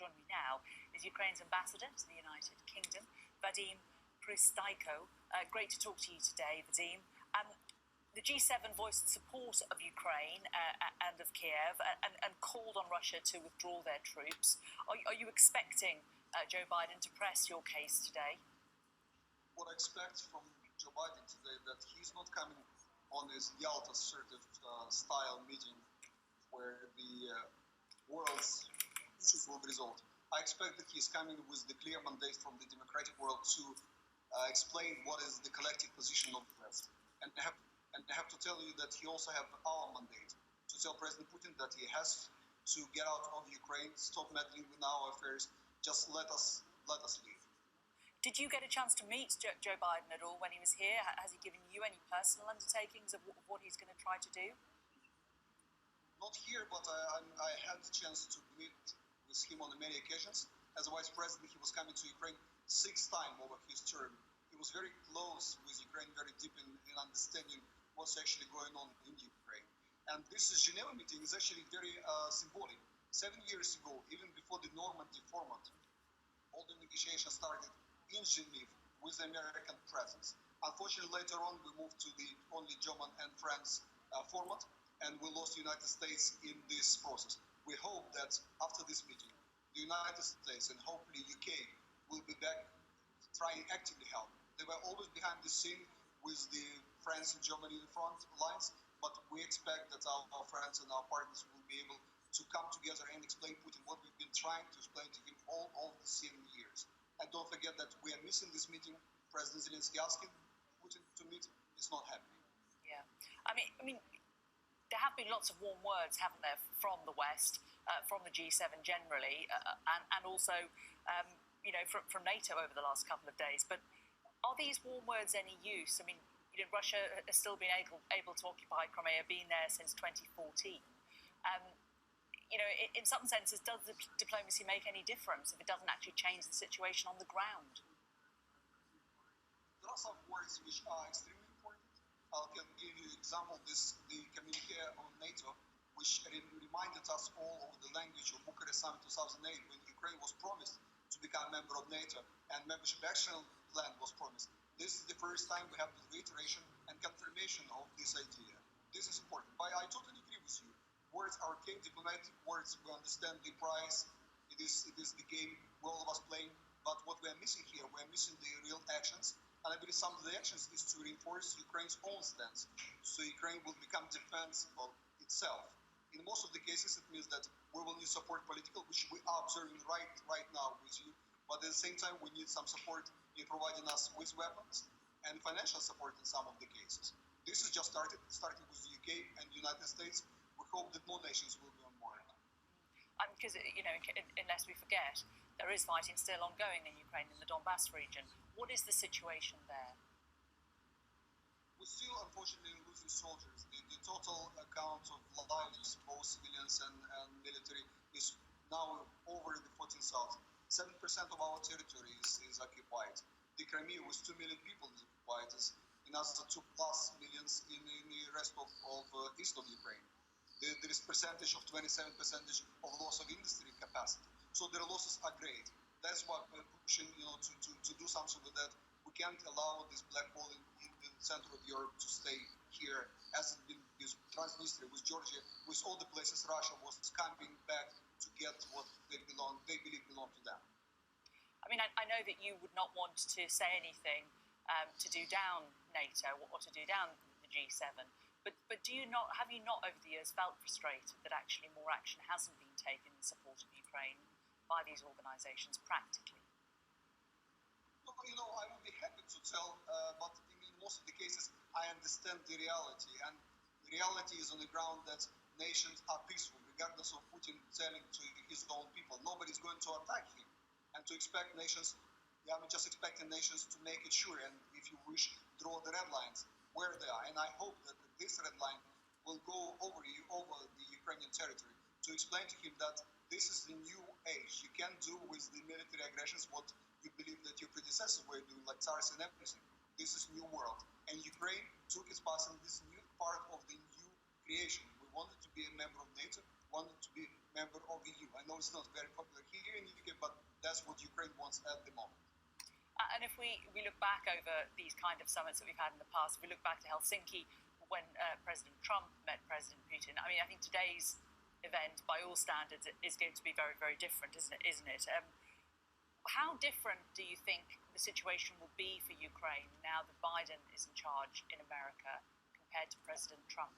Joining me now is Ukraine's ambassador to the United Kingdom, Vadym Prystaiko. Great to talk to you today, Vadym. The G7 voiced support of Ukraine and of Kiev and called on Russia to withdraw their troops. Are you expecting Joe Biden to press your case today? What I expect from Joe Biden today that he's not coming on this Yalta sort of style meeting where the world's issues will be resolved. I expect that he's coming with the clear mandate from the democratic world to explain what is the collective position of the West. And I have to tell you that he also has our mandate to tell President Putin that he has to get out of Ukraine, stop meddling in our affairs, just let us leave. Did you get a chance to meet Joe Biden at all when he was here? Has he given you any personal undertakings of what he's going to try to do? Not here, but I had the chance to meet with him on many occasions. As a vice president, he was coming to Ukraine 6 times over his term. He was very close with Ukraine, very deep in understanding what's actually going on in Ukraine. And this Geneva meeting is actually very symbolic. 7 years ago, even before the Normandy format, all the negotiations started in Geneva with the American presence. Unfortunately, later on, we moved to the only German and France format, and we lost the United States in this process. We hope that after this meeting, the United States and hopefully UK will be back trying actively help. They were always behind the scene with the France and Germany in the front lines, but we expect that our friends and our partners will be able to come together and explain Putin what we've been trying to explain to him all the 7 years. And don't forget that we are missing this meeting. President Zelensky asking Putin to meet, it's not happening. Yeah, I mean, there have been lots of warm words, haven't there, from the West, from the G7 generally, and also, from NATO over the last couple of days. But are these warm words any use? I mean, Russia has still been able to occupy Crimea, been there since 2014. In some senses, does the diplomacy make any difference if it doesn't actually change the situation on the ground? There are some words which are extremely important. I can give you an example. The communique on NATO, which reminded us all of the language of Bucharest Summit 2008, when Ukraine was promised to become a member of NATO and membership action plan was promised. This is the first time we have the reiteration and confirmation of this idea. This is important. But I totally agree with you. Words are okay, diplomatic words. We understand the price. It is the game we're all of us playing. But what we are missing here, we are missing the real actions. And I believe some of the actions is to reinforce Ukraine's own stance. So Ukraine will become defensible itself. In most of the cases, it means that we will need support political, which we are observing right now with you. But at the same time, we need some support in providing us with weapons and financial support in some of the cases. This is just starting with the UK and the United States. We hope that more nations will be on board. Because, unless we forget, there is fighting still ongoing in Ukraine, in the Donbass region. What is the situation there? We're still, unfortunately, losing soldiers. The total account of lives, both civilians and military, is now over the 14,000. 7% of our territory is occupied. The Crimea with 2 million people is occupied. Another 2+ million in the rest of east of Ukraine. There is percentage of 27% of loss of industry capacity. So their losses are great. That's why we're pushing, to do something with that. We can't allow this black hole in the center of Europe to stay here, as it been with Transnistria, with Georgia, with all the places Russia was coming back to get what they believe belong to them. I mean, I know that you would not want to say anything to do down NATO or to do down the G7, but have you not over the years felt frustrated that actually more action hasn't been taken in support of Ukraine by these organisations practically? I would be happy to tell, but in most of the cases, I understand the reality, and the reality is on the ground that nations are peaceful, regardless of Putin telling to his own people. Nobody's going to attack him. And to expect nations, I'm just expecting nations to make it sure, and if you wish, draw the red lines where they are. And I hope that this red line will go over the Ukrainian territory to explain to him that this is the new age. You can't do with the military aggressions what you believe that your predecessors were doing, like SARS and everything. This is new world. And Ukraine took its part in this new part of the new creation. We wanted to be a member of NATO, wanted to be a member of the EU. I know it's not very popular here in that's what Ukraine wants at the moment. And if we look back over these kind of summits that we've had in the past, if we look back to Helsinki when President Trump met President Putin, I mean, I think today's event, by all standards, is going to be very, very different, isn't it? How different do you think the situation will be for Ukraine now that Biden is in charge in America compared to President Trump?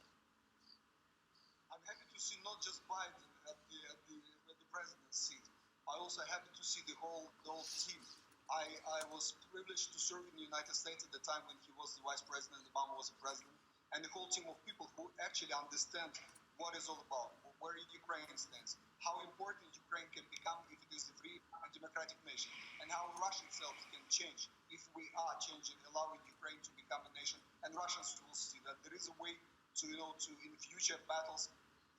I'm happy to see not just Biden at the president's seat. I also happy to see the whole team. I was privileged to serve in the United States at the time when he was the vice president, Obama was the president, and the whole team of people who actually understand what it's all about, where Ukraine stands, how important Ukraine can become if it is a free and democratic nation, and how Russia itself can change if we are changing, allowing Ukraine to become a nation. And Russians will see that there is a way to in future battles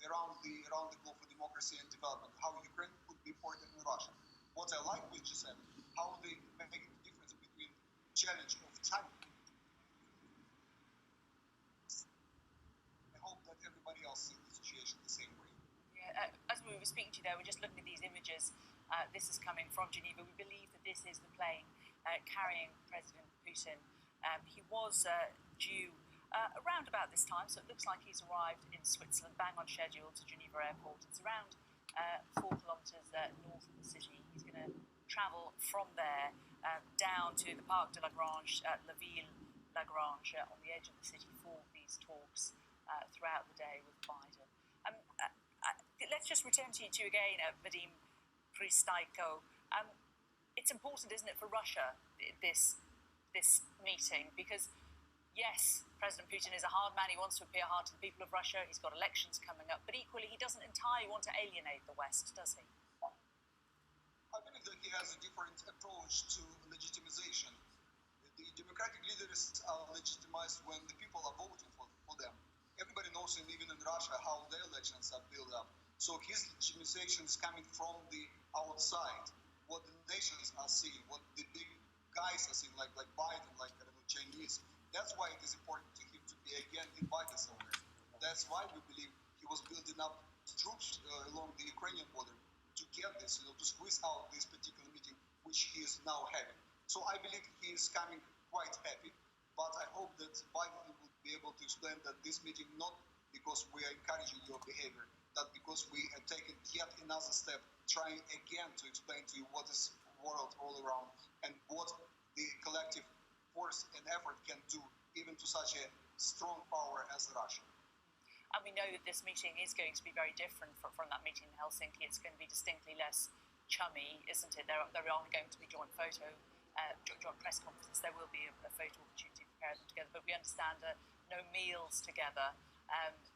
around the globe for democracy and development, how Ukraine could be important in Russia. What I like with G7, how they make the difference between challenge of time. I hope that everybody else sees the situation the same way. Yeah, as we were speaking to you there, we're just looking at these images. This is coming from Geneva. We believe that this is the plane carrying President Putin. He was due around about this time, so it looks like he's arrived in Switzerland, bang on schedule to Geneva Airport. It's around 4 kilometres north of the city. He's going to travel from there down to the Parc de la Grange, La Ville La Grange, on the edge of the city for these talks throughout the day with Biden. Let's just return to you again, Vadym Prystaiko. It's important, isn't it, for Russia, this meeting, because yes, President Putin is a hard man. He wants to appear hard to the people of Russia. He's got elections coming up, but equally he doesn't entirely want to alienate the West, does he? I believe that he has a different approach to legitimization. The democratic leaders are legitimized when the people are voting for them. Everybody knows, and even in Russia, how the elections are built up. So his legitimization is coming from the outside, what the nations are seeing, what the big guys are seeing, like Biden, like Chinese. That's why it is important to him to be again invited somewhere. That's why we believe he was building up troops along the Ukrainian border to get this, to squeeze out this particular meeting, which he is now having. So I believe he is coming quite happy, but I hope that Biden will be able to explain that this meeting not because we are encouraging your behavior, that because we have taken yet another step, trying again to explain to you what is world all around and what the collective force and effort can do even to such a strong power as Russia. And we know that this meeting is going to be very different from that meeting in Helsinki. It's going to be distinctly less chummy, isn't it? There aren't going to be joint press conferences. There will be a photo opportunity to prepare them together, but we understand no meals together.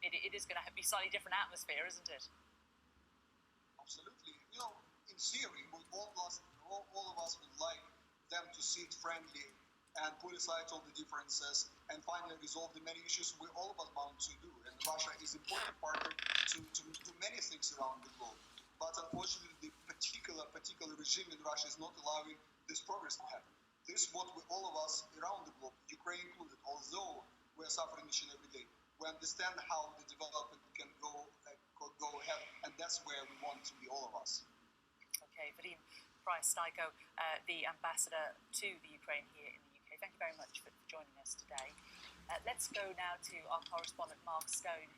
It is going to be a slightly different atmosphere, isn't it? Absolutely. In theory, all of us would like them to sit friendly and put aside all the differences and finally resolve the many issues we all of us bound to do. And Russia is an important partner to many things around the globe. But unfortunately, the particular regime in Russia is not allowing this progress to happen. This is what all of us around the globe, Ukraine included, although we are suffering each and every day, we understand how the development can go ahead, and that's where we want to be, all of us. Okay, Vadym Prystaiko, the ambassador to the Ukraine here in the UK. Thank you very much for joining us today. Let's go now to our correspondent Mark Stone,